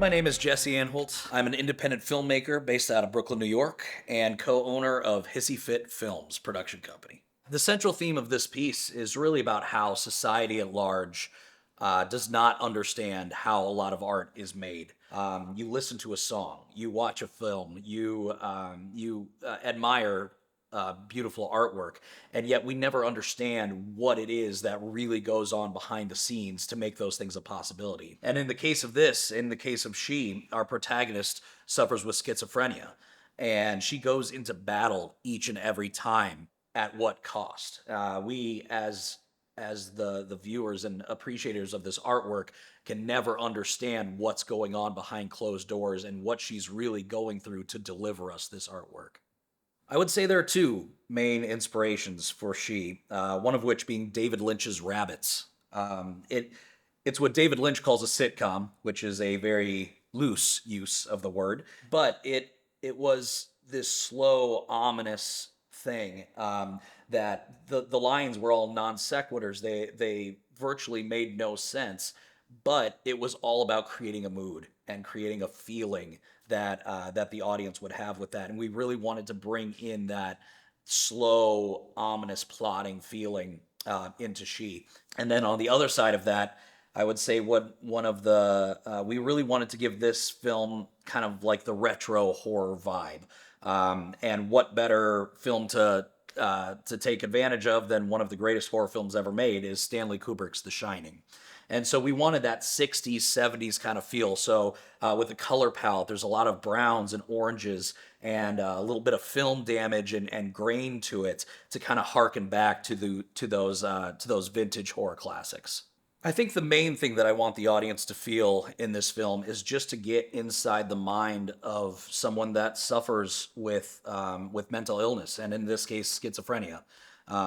My name is Jesse Anholt. I'm an independent filmmaker based out of Brooklyn, New York, and co-owner of Hissy Fit Films production company. The central theme of this piece is really about how society at large does not understand how a lot of art is made. You listen to a song, you watch a film, you admire beautiful artwork, and yet we never understand what it is that really goes on behind the scenes to make those things a possibility. And in the case of this, in the case of She, our protagonist suffers with schizophrenia, and she goes into battle each and every time. At what cost? We as the viewers and appreciators of this artwork can never understand what's going on behind closed doors and what she's really going through to deliver us this artwork. I would say there are two main inspirations for She, one of which being David Lynch's Rabbits. It's what David Lynch calls a sitcom, which is a very loose use of the word, but it was this slow, ominous thing that the lines were all non sequiturs. They virtually made no sense, but it was all about creating a mood and creating a feeling that the audience would have with that. And we really wanted to bring in that slow, ominous, plotting feeling into She. And then on the other side of that, I would say what one of the we really wanted to give this film kind of like the retro horror vibe. And what better film to take advantage of than one of the greatest horror films ever made is Stanley Kubrick's The Shining. And so we wanted that 60s, 70s kind of feel. So with the color palette, there's a lot of browns and oranges and a little bit of film damage and grain to it to kind of harken back to those vintage horror classics. I think the main thing that I want the audience to feel in this film is just to get inside the mind of someone that suffers with mental illness, and in this case, schizophrenia.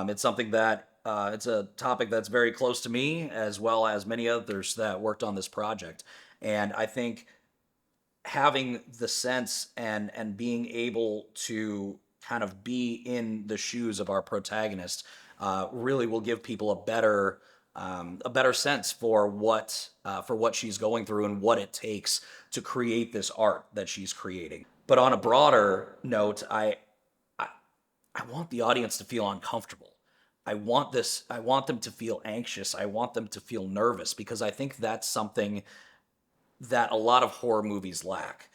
It's something that it's a topic that's very close to me, as well as many others that worked on this project. And I think having the sense and being able to kind of be in the shoes of our protagonist really will give people a better sense for what she's going through and what it takes to create this art that she's creating. But on a broader note, I, I want the audience to feel uncomfortable. I want them to feel anxious. I want them to feel nervous because I think that's something that a lot of horror movies lack.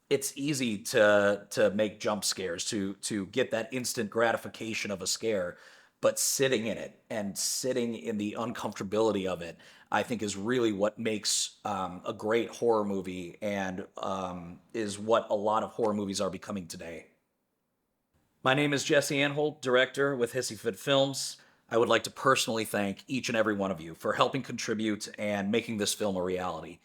It's easy to make jump scares, to get that instant gratification of a scare, but sitting in it and sitting in the uncomfortability of it, I think is really what makes a great horror movie and is what a lot of horror movies are becoming today. My name is Jesse Anholt, director with Hissy Fit Films. I would like to personally thank each and every one of you for helping contribute and making this film a reality.